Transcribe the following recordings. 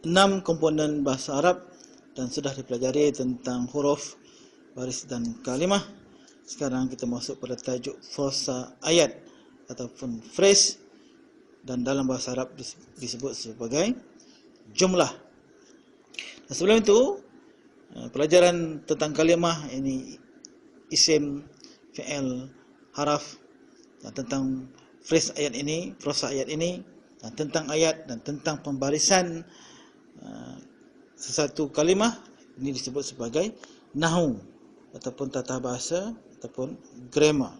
6 komponen bahasa Arab dan sudah dipelajari tentang huruf, baris dan kalimah. Sekarang kita masuk pada tajuk prosa ayat ataupun phrase, dan dalam bahasa Arab disebut sebagai jumlah. Dan sebelum itu, pelajaran tentang kalimah, ini isim, fi'il, haraf, dan tentang phrase ayat ini, prosa ayat ini, dan tentang ayat dan tentang pembarisan sesuatu kalimah, ini disebut sebagai nahwu ataupun tata bahasa ataupun grammar.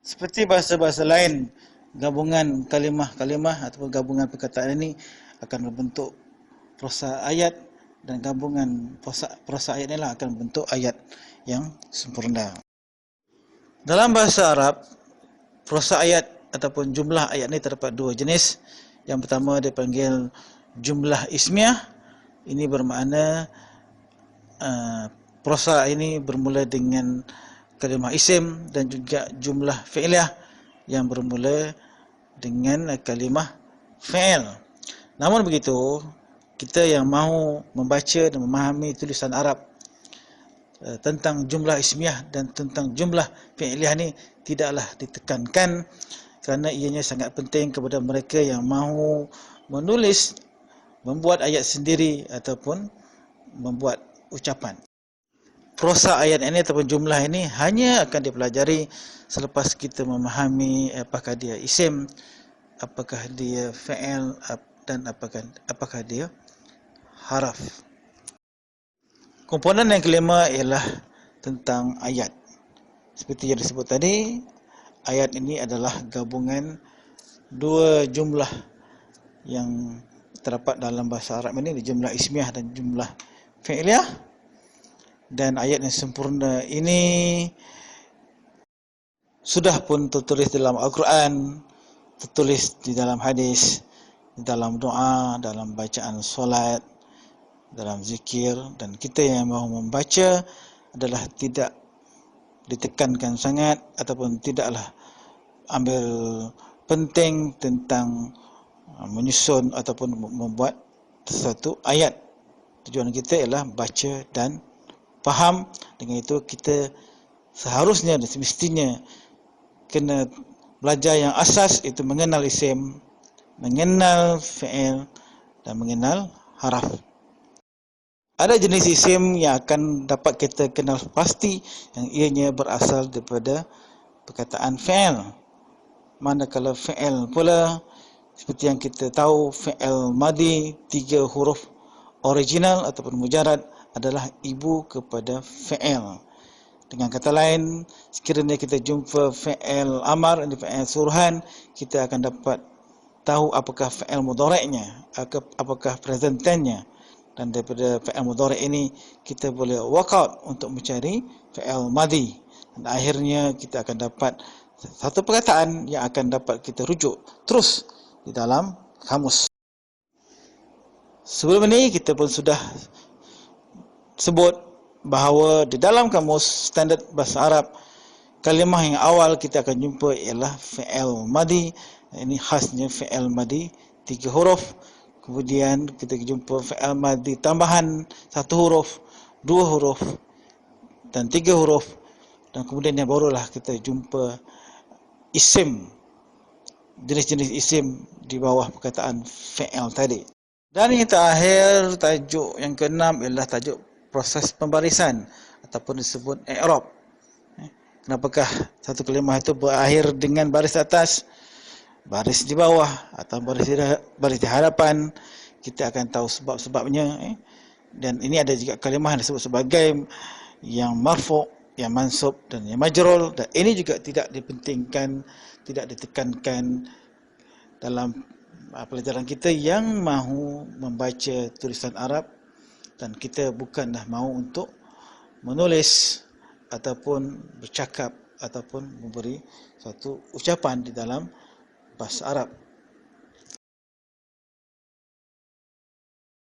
Seperti bahasa-bahasa lain, gabungan kalimah-kalimah ataupun gabungan perkataan ini akan membentuk prosa ayat, dan gabungan prosa ayat inilah akan membentuk ayat yang sempurna. Dalam bahasa Arab, prosa ayat ataupun jumlah ayat ini terdapat dua jenis. Yang pertama dipanggil jumlah ismiah. Ini bermakna prosa ini bermula dengan kalimah isim, dan juga jumlah fi'liyah yang bermula dengan kalimah fi'il. Namun begitu, kita yang mahu membaca dan memahami tulisan Arab tentang jumlah ismiah dan tentang jumlah fi'liyah ni tidaklah ditekankan, kerana ianya sangat penting kepada mereka yang mahu menulis, membuat ayat sendiri ataupun membuat ucapan. Prosa ayat ini ataupun jumlah ini hanya akan dipelajari selepas kita memahami apakah dia isim, apakah dia fi'il, dan apakah dia haraf. Komponen yang kelima ialah tentang ayat. Seperti yang disebut tadi, ayat ini adalah gabungan dua jumlah yang terdapat dalam bahasa Arab ini, jumlah ismiah dan jumlah fi'liyah. Dan ayat yang sempurna ini sudah pun tertulis dalam Al-Quran, tertulis di dalam hadis, di dalam doa, dalam bacaan solat, dalam zikir, dan kita yang mahu membaca adalah tidak ditekankan sangat ataupun tidaklah ambil penting tentang menyusun ataupun membuat sesuatu ayat. Tujuan kita ialah baca dan faham. Dengan itu kita seharusnya dan semestinya kena belajar yang asas, itu mengenal isim, mengenal fi'il, dan mengenal haraf. Ada jenis isim yang akan dapat kita kenal pasti, yang ianya berasal daripada perkataan fi'il. Manakala fi'il pula, seperti yang kita tahu, fi'il madi 3 huruf original ataupun mujarad adalah ibu kepada fi'il. Dengan kata lain, sekiranya kita jumpa fi'il amar, fi'il suruhan, kita akan dapat tahu apakah fi'il mudhari'nya, apakah present tense-nya. Dan daripada fi'il mudhari' ini kita boleh work out untuk mencari fi'il madi, dan akhirnya kita akan dapat satu perkataan yang akan dapat kita rujuk terus di dalam kamus. Sebelum ini kita pun sudah sebut bahawa di dalam kamus standard bahasa Arab, kalimah yang awal kita akan jumpa ialah fi'il madi. Ini khasnya fi'il madi 3 huruf. Kemudian kita jumpa fi'il madi tambahan 1 huruf, 2 huruf, dan 3 huruf. Dan kemudian yang barulah kita jumpa isim, jenis-jenis isim di bawah perkataan fi'il tadi. Dan yang terakhir, tajuk yang ke-6 ialah tajuk proses pembarisan ataupun disebut i'rab. Kenapakah satu kalimah itu berakhir dengan baris atas, baris di bawah, atau baris di hadapan? Kita akan tahu sebab-sebabnya. Dan ini ada juga kalimah yang disebut sebagai yang marfu', yang mansub, dan yang majrul. Dan ini juga tidak dipentingkan, tidak ditekankan dalam pelajaran kita yang mahu membaca tulisan Arab, dan kita bukanlah mahu untuk menulis ataupun bercakap ataupun memberi satu ucapan di dalam bahasa Arab.